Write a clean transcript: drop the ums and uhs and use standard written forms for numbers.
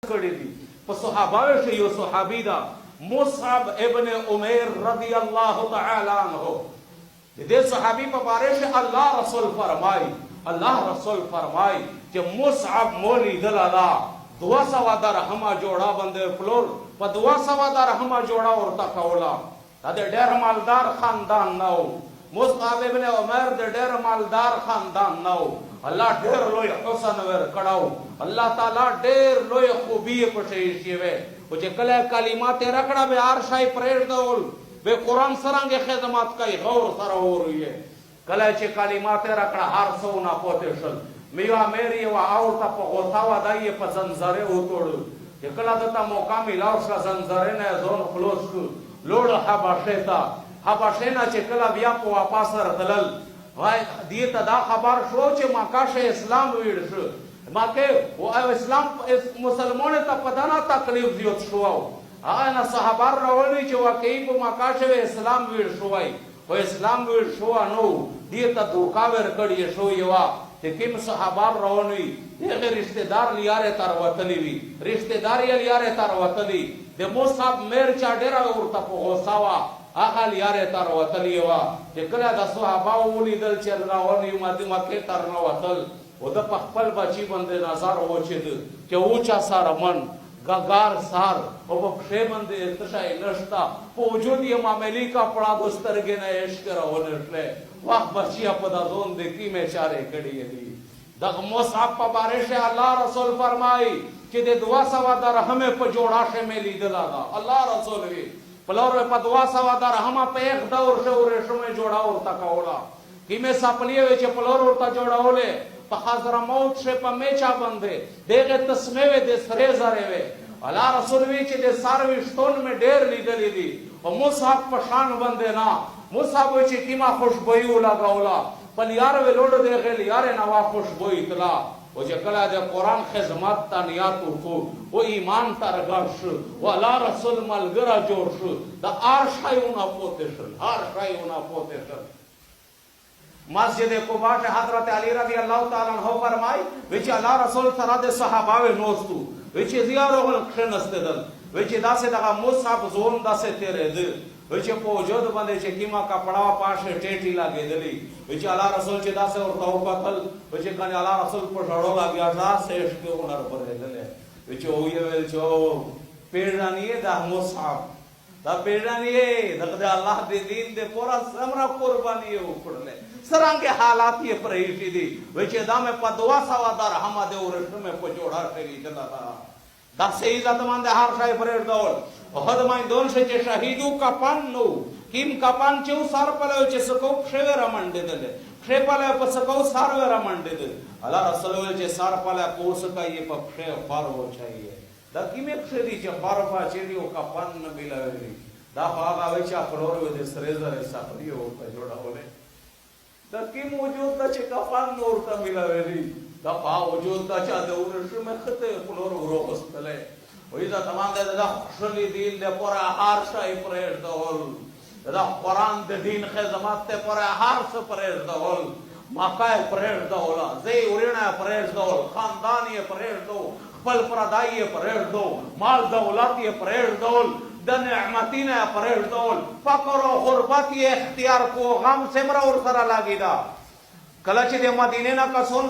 कड़ी थी सहाबावे से यो सहाबीदा मुसअब इब्न उमैर रदियल्लाहु तआला अन्हु दे सहाबी पर बारे से अल्लाह रसूल फरमाई कि मुसअब मोली दलाला 200 दरहमा जोड़ा बंदे फ्लोर पर 200 दरहमा जोड़ा और तकौला तदे डेर मालदार खानदान नाउ मुसअब इब्न उमैर दे डेर मालदार खानदान नाउ अल्लाह ढेर लोय हुसन वर कड़ाऊ अल्लाह ताला ढेर लोय खूबी पशेवे मुझे कले कलिमात रखड़ा बे आरशाई प्रेर दौल बे कुरान सरांगे खिदमत का गौर सर हो रही है कले चे कलिमात रखड़ा हार सोना पोतेशल मिया मेरी वा आवता पगोतावा दाइए प जंजरे उतोड़ ये कला दता मौका मिला उसका जंजरे ने जोन क्लोज को लोड हबाशेना चे कला बिया को वापस रदलल वाय दिए तदा खबर शो चे माकाशे इस्लाम वीड शो माके वो इस्लाम मुसलमान ता पदाना तकलीफ दियो शोआओ आना सहाबार रवणी चे वाकई को माकाशे इस्लाम वीड शोआई वो इस्लाम वीड शोआ नो दिए ता धोकावेर कड़िए शो येवा ते किम सहाबार रवणी ये रिश्तेदार लियारे तार वतलीवी रिश्तेदार लियारे तार वतली दे मुसाब मेर चा डेरा उरता पोसावा आखल यारे तार वतलीवा जे कला दसो आबाउली दल चलना वनी मादिमा के तारना वतल ओद पखपल बची बंदे नजार होचेद के ऊंचा सार मन गगार सार अब खे बंदे तशाय नष्टा पोजोदी मामेली का पड़ा दोस्तर गे न इश्क रवनले वाह बचिया पदा जोन देखी में चारे कड़ी दी दग मुसाब प बारे से अल्लाह रसूल फरमाई कि दे दुआ सवादर हमें प जोड़ा से मेली दलागा अल्लाह रसूल वी पलोर में पदवा सवादार हम पे एक दौर से और रेशो में जोड़ा और तकाओला कि में सपलिए वे चे पलोर और ता जोड़ा होले पखाजरा मौत से पमेचा बंदे देगे तस्मे वे दे सरे जरे वे अल्लाह रसूल वी चे दे सारवी स्टोन में डेर ली दली दी और मुसाब पशान बंदे ना मुसाब वे चे कीमा खुशबू लगाओला पल यार वे लोड दे गेल यारे नवा खुशबू इतला वो जे कला जे कुरान खिदमत तानियात को वो ईमान तरगश वो अल्लाह रसूल मलगरा जोश द आरशायुना पोतेशन मस्जिद कुबा से हजरत अली रजी अल्लाह ताला अन्हु फरमाई विच अल्लाह रसूल सरादे सहाबावे नोस्तु विच जियारो खनस्ते दल विच दासे दगा मुसाब जोन दासे तेरे दे विच पोजोद बंदे चे कीमा कपड़ा पाशे टेटी लागे दली विच अल्लाह रसूल चे दासे और तौबा कल विच कने अल्लाह रसूल पर छड़ो लाग्या सा शेष के उनर पर दले विच ओये वेल जो पेड़ानिए दा मुसाब दा पेड़ानिए दग अल्लाह दे दीन दे पूरा समरा कुर्बानी उपड़ले सरांगे हालात ये प्रहिशी दी विच दा में पदवा सवादार हम दे और में पजोड़ा तेरी चला दा से इज्जत मंद हार शाय परेड दौल हद माई दोन से चे शहीदू का पान नो किम का पान चेउ सार पले चे सको खेवेरा मंडे दले खे पले प सको सारवेरा मंडे दे अल्लाह रसूल चे सार पले कोस का ये प खे पार हो चाहिए दा किमे खेदी चे पार पा चेरियो का पान न मिलावेरी दा फागा वेचा फ्लोर वे दे सरेजर ऐसा परियो का जोड़ा होले दा किम वजूद दा चे का पान नूर का मिलावेरी दा पा वजूद दा चा दे उर में खते फ्लोर उरो बस्तले वइदा तमाम दा खुशली दीन दे पूरा हार शाई परेड दौल दा कुरान दे दीन खिदमत ते पूरा हार से परेड दौल माकाए परेड दौला जे उरिना परेड दौल खानदानी परेड दो खपल परदाई परेड दो माल दौलत ये परेड दौल द नेमतीना परेड दौल फकर और गुरबत ये इख्तियार को गम सिमरा और सरा लागीदा कलच दे मदीने ना का सुन